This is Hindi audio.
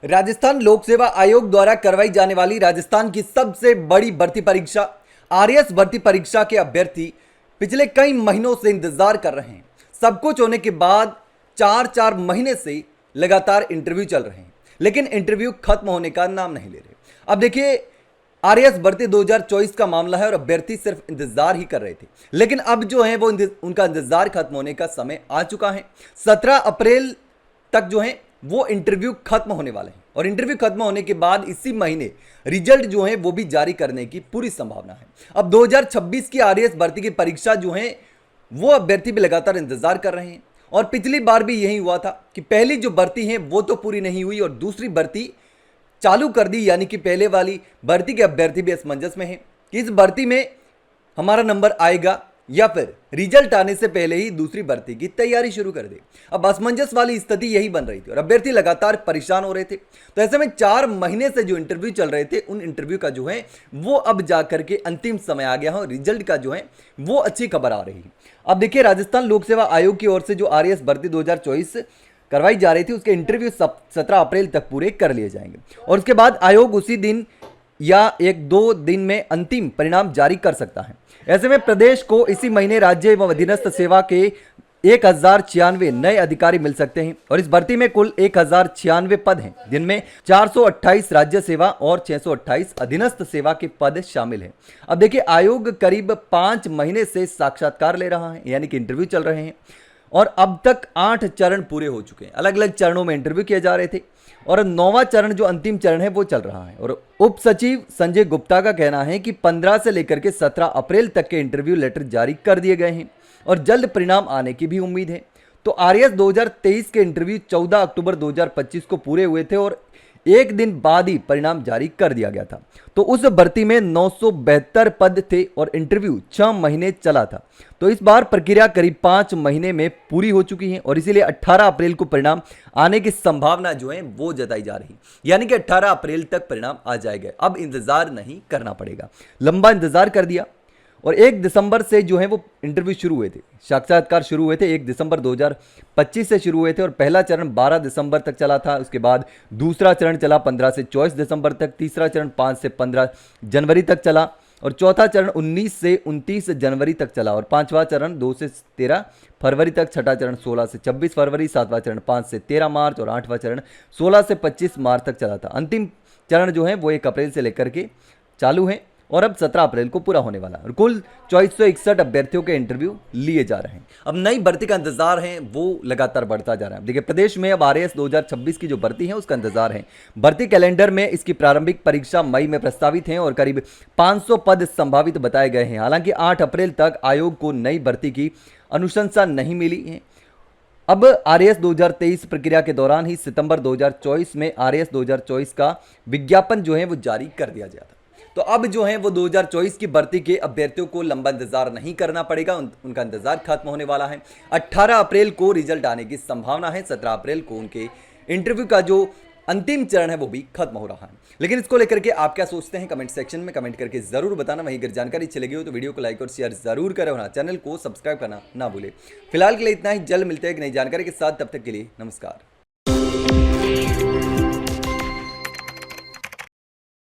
राजस्थान लोक सेवा आयोग द्वारा करवाई जाने वाली राजस्थान की सबसे बड़ी भर्ती परीक्षा आरएएस भर्ती परीक्षा के अभ्यर्थी पिछले कई महीनों से इंतजार कर रहे हैं। सब कुछ होने के बाद चार चार महीने से लगातार इंटरव्यू चल रहे हैं, लेकिन इंटरव्यू खत्म होने का नाम नहीं ले रहे। अब देखिए, आरएएस भर्ती 2024 का मामला है और अभ्यर्थी सिर्फ इंतजार ही कर रहे थे, लेकिन अब जो है वो उनका इंतजार खत्म होने का समय आ चुका है। 17 अप्रैल तक जो है वो इंटरव्यू खत्म होने वाले हैं और इंटरव्यू खत्म होने के बाद इसी महीने रिजल्ट जो है वो भी जारी करने की पूरी संभावना है। अब 2026 की आरएएस भर्ती की परीक्षा जो है वो अभ्यर्थी भी लगातार इंतजार कर रहे हैं और पिछली बार भी यही हुआ था कि पहली जो भर्ती है वो तो पूरी नहीं हुई और दूसरी भर्ती चालू कर दी, यानी कि पहले वाली भर्ती के अभ्यर्थी भी असमंजस में है कि इस भर्ती में हमारा नंबर आएगा या फिर रिजल्ट आने से पहले ही दूसरी भर्ती की तैयारी शुरू कर दे। अब असमंजस वाली स्थिति यही बन रही थी और अभ्यर्थी लगातार परेशान हो रहे थे। तो ऐसे में 4 महीने से जो इंटरव्यू चल रहे थे उन इंटरव्यू का जो है वो अब जाकर के अंतिम समय आ गया है और रिजल्ट का जो है वो अच्छी खबर आ रही है। अब देखिए, राजस्थान लोक सेवा आयोग की ओर से जो आरएएस भर्ती 2024 करवाई जा रही थी उसके इंटरव्यू 17 अप्रैल तक पूरे कर लिए जाएंगे और उसके बाद आयोग उसी दिन या 1-2 दिन में अंतिम परिणाम जारी कर सकता है। ऐसे में प्रदेश को इसी महीने राज्य एवं अधीनस्थ सेवा के 1096 नए अधिकारी मिल सकते हैं और इस भर्ती में कुल 1096 पद हैं, जिनमें 428 राज्य सेवा और 628 अधीनस्थ सेवा के पद शामिल हैं। अब देखिए, आयोग करीब 5 महीने से साक्षात्कार ले रहा है, यानी कि इंटरव्यू चल रहे हैं और अब तक 8 चरण पूरे हो चुके हैं। अलग अलग चरणों में इंटरव्यू किए जा रहे थे और 9वां चरण जो अंतिम चरण है वो चल रहा है और उप सचिव संजय गुप्ता का कहना है कि 15 से लेकर के 17 अप्रैल तक के इंटरव्यू लेटर जारी कर दिए गए हैं और जल्द परिणाम आने की भी उम्मीद है। तो आरएएस 2023 के इंटरव्यू 14 अक्टूबर 2025 को पूरे हुए थे और एक दिन बाद ही परिणाम जारी कर दिया गया था। तो उस भर्ती में 972 पद थे और इंटरव्यू 6 महीने चला था। तो इस बार प्रक्रिया करीब 5 महीने में पूरी हो चुकी है और इसीलिए 18 अप्रैल को परिणाम आने की संभावना जो है वो जताई जा रही, यानी कि 18 अप्रैल तक परिणाम आ जाएगा। अब इंतजार नहीं करना पड़ेगा, लंबा इंतजार कर दिया और 1 दिसंबर से जो है वो इंटरव्यू शुरू हुए थे, साक्षात्कार शुरू हुए थे 1 दिसंबर 2025 से शुरू हुए थे और पहला चरण 12 दिसंबर तक चला था। उसके बाद दूसरा चरण चला 15 से 24 दिसंबर तक, तीसरा चरण 5 से 15 जनवरी तक चला और चौथा चरण 19 से 29 जनवरी तक चला और पांचवा चरण 2 से 13 फरवरी तक, छठा चरण 16 से 26 फरवरी, सातवां चरण 5 से 13 मार्च और आठवां चरण 16 से 25 मार्च तक चला था। अंतिम चरण जो है वो 1 अप्रैल से लेकर के चालू है और अब 17 अप्रैल को पूरा होने वाला है और कुल 2461 अभ्यर्थियों के इंटरव्यू लिए जा रहे हैं। अब नई भर्ती का इंतजार है वो लगातार बढ़ता जा रहा है। देखिए, प्रदेश में अब आरएएस 2026 की जो भर्ती है उसका इंतजार है। भर्ती कैलेंडर में इसकी प्रारंभिक परीक्षा मई में प्रस्तावित है और करीब 500 पद संभावित बताए गए हैं। हालांकि 8 अप्रैल तक आयोग को नई भर्ती की अनुशंसा नहीं मिली है। अब आरएएस 2023 प्रक्रिया के दौरान ही सितंबर 2024 में आरएएस 2024 का विज्ञापन जो है वो जारी कर दिया गया था। तो अब जो है वो 2024 की भर्ती के अभ्यर्थियों को लंबा इंतजार नहीं करना पड़ेगा, उनका इंतजार खत्म होने वाला है। 18 अप्रैल को रिजल्ट आने की संभावना है, 17 अप्रैल को उनके इंटरव्यू का जो अंतिम चरण है वो भी खत्म हो रहा है। लेकिन इसको लेकर के आप क्या सोचते हैं कमेंट सेक्शन में कमेंट करके जरूर बताना। वहीं अगर जानकारी अच्छी लगी हो तो वीडियो को लाइक और शेयर जरूर करें और चैनल को सब्सक्राइब करना ना भूले। फिलहाल के लिए इतना ही, जल्द मिलते हैं एक नई जानकारी के साथ, तब तक के लिए नमस्कार।